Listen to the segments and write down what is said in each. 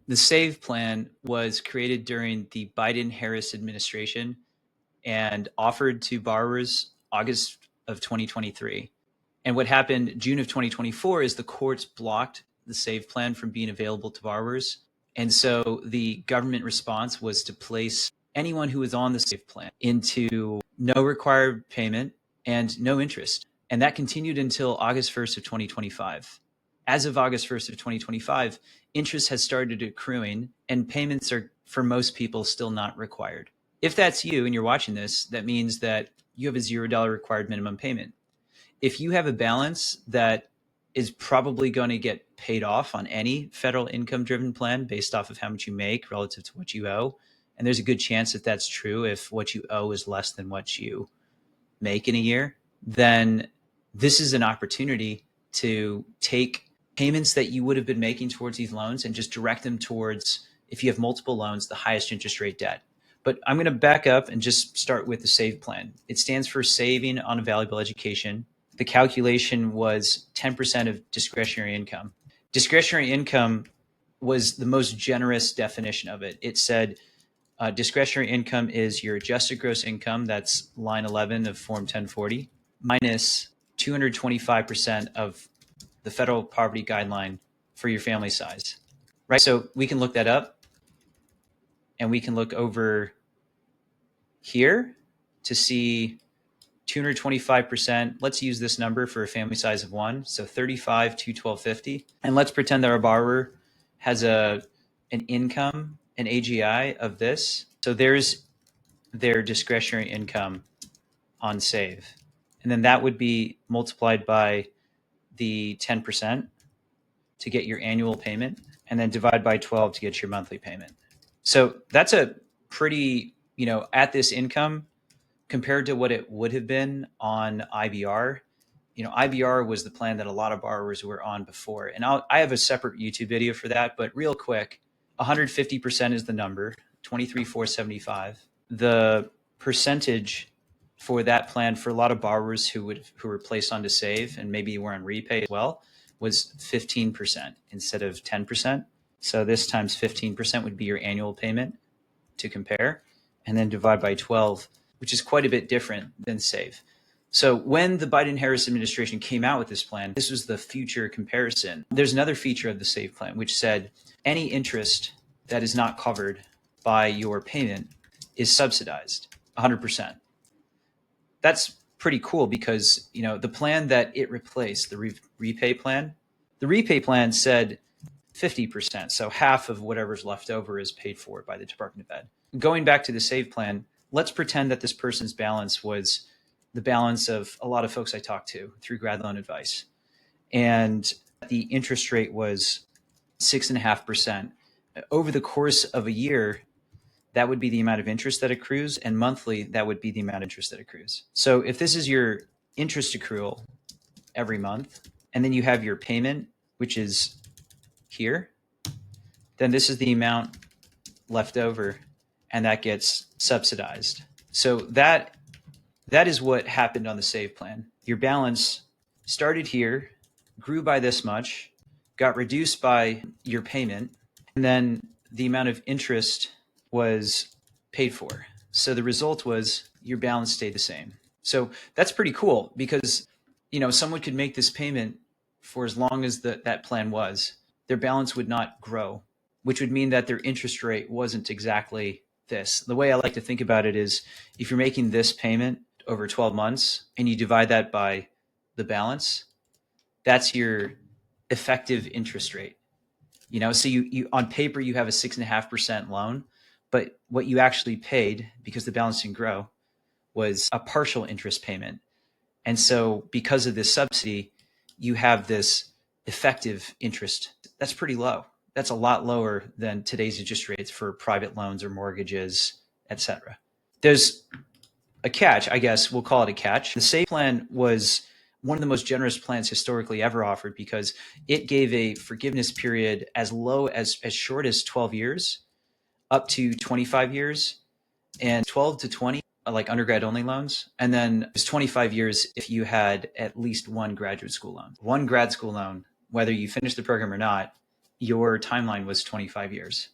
The SAVE plan was created during the Biden-Harris administration and offered to borrowers August of 2023. And what happened June of 2024 is the courts blocked the SAVE plan from being available to borrowers. And so the government response was to place anyone who was on the SAVE plan into no required payment and no interest. And that continued until August 1st of 2025. As of August 1st of 2025, interest has started accruing and payments are, for most people, still not required. If that's you and you're watching this, that means that you have a $0 required minimum payment. If you have a balance that is probably going to get paid off on any federal income-driven plan based off of how much you make relative to what you owe, and there's a good chance that that's true if what you owe is less than what you make in a year, then this is an opportunity to take payments that you would have been making towards these loans and just direct them towards, if you have multiple loans, the highest interest rate debt. But I'm going to back up and just start with the SAVE plan. It stands for Saving on a Valuable Education. The calculation was 10% of discretionary income. Discretionary income was the most generous definition of it. It said discretionary income is your adjusted gross income, that's line 11 of Form 1040, minus 225% of the federal poverty guideline for your family size, right? So we can look that up and we can look over here to see 225%. Let's use this number for a family size of 1. So 35 to 1250. And let's pretend that our borrower has an income, an AGI of this. So there's their discretionary income on SAVE. And then that would be multiplied by the 10% to get your annual payment, and then divide by 12 to get your monthly payment. So that's a pretty, at this income compared to what it would have been on IBR. IBR was the plan that a lot of borrowers were on before. And I have a separate YouTube video for that, but real quick, 150% is the number, 23,475. The percentage for that plan for a lot of borrowers who were placed onto SAVE and maybe were on repay as well was 15% instead of 10%. So this times 15% would be your annual payment to compare, and then divide by 12, which is quite a bit different than SAVE. So when the Biden-Harris administration came out with this plan, this was the future comparison. There's another feature of the SAVE plan, which said any interest that is not covered by your payment is subsidized 100%. That's pretty cool because, the plan that it replaced, the repay plan said 50%. So half of whatever's left over is paid for by the Department of Ed. Going back to the SAVE plan, let's pretend that this person's balance was the balance of a lot of folks I talked to through grad loan advice. And the interest rate was 6.5%. Over the course of a year, that would be the amount of interest that accrues, and monthly, that would be the amount of interest that accrues. So if this is your interest accrual every month, and then you have your payment, which is here, then this is the amount left over, and that gets subsidized. So that is what happened on the SAVE plan. Your balance started here, grew by this much, got reduced by your payment, and then the amount of interest was paid for. So the result was your balance stayed the same. So that's pretty cool because, someone could make this payment for as long as that plan was. Their balance would not grow, which would mean that their interest rate wasn't exactly this. The way I like to think about it is if you're making this payment over 12 months and you divide that by the balance, that's your effective interest rate. So you on paper, you have a 6.5% loan, but what you actually paid, because the balance didn't grow, was a partial interest payment. And so because of this subsidy, you have this effective interest. That's pretty low. That's a lot lower than today's interest rates for private loans or mortgages, et cetera. There's a catch, I guess we'll call it a catch. The SAVE plan was one of the most generous plans historically ever offered because it gave a forgiveness period as low as short as 12 years up to 25 years, and 12 to 20 like undergrad only loans. And then it was 25 years if you had at least one graduate school loan. One grad school loan, whether you finish the program or not, your timeline was 25 years.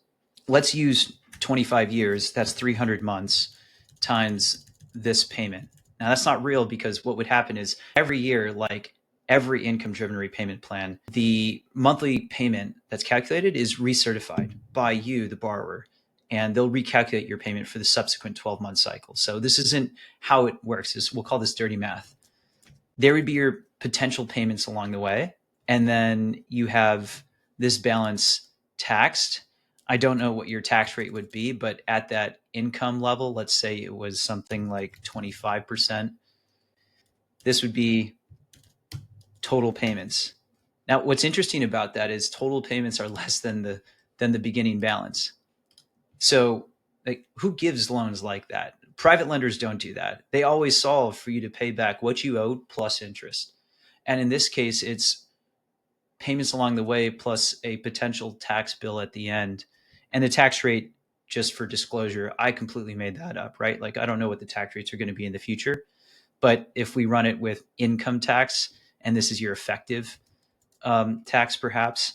Let's use 25 years, that's 300 months times this payment. Now that's not real, because what would happen is every year, like every income-driven repayment plan, the monthly payment that's calculated is recertified by you, the borrower, and they'll recalculate your payment for the subsequent 12-month cycle. So this isn't how it works. We'll call this dirty math. There would be your potential payments along the way, and then you have this balance taxed. I don't know what your tax rate would be, but at that income level, let's say it was something like 25%, this would be total payments. Now, what's interesting about that is total payments are less than the beginning balance. So, like, who gives loans like that? Private lenders don't do that. They always solve for you to pay back what you owed plus interest. And in this case, it's payments along the way plus a potential tax bill at the end. And the tax rate, just for disclosure, I completely made that up, right? Like, I don't know what the tax rates are going to be in the future. But if we run it with income tax, and this is your effective tax, perhaps,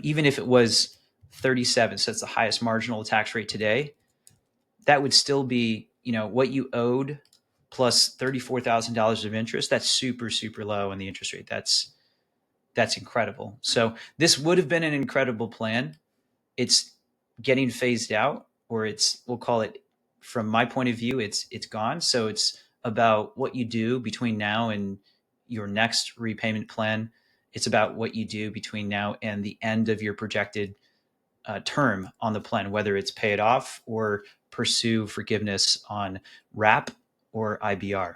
even if it was 37, so that's the highest marginal tax rate today, that would still be, what you owed plus $34,000 of interest. That's super, super low in the interest rate. That's incredible. So this would have been an incredible plan. It's getting phased out, or we'll call it, from my point of view, it's gone. So it's about what you do between now and your next repayment plan. It's about what you do between now and the end of your projected term on the plan, whether it's pay it off or pursue forgiveness on RAP or IBR.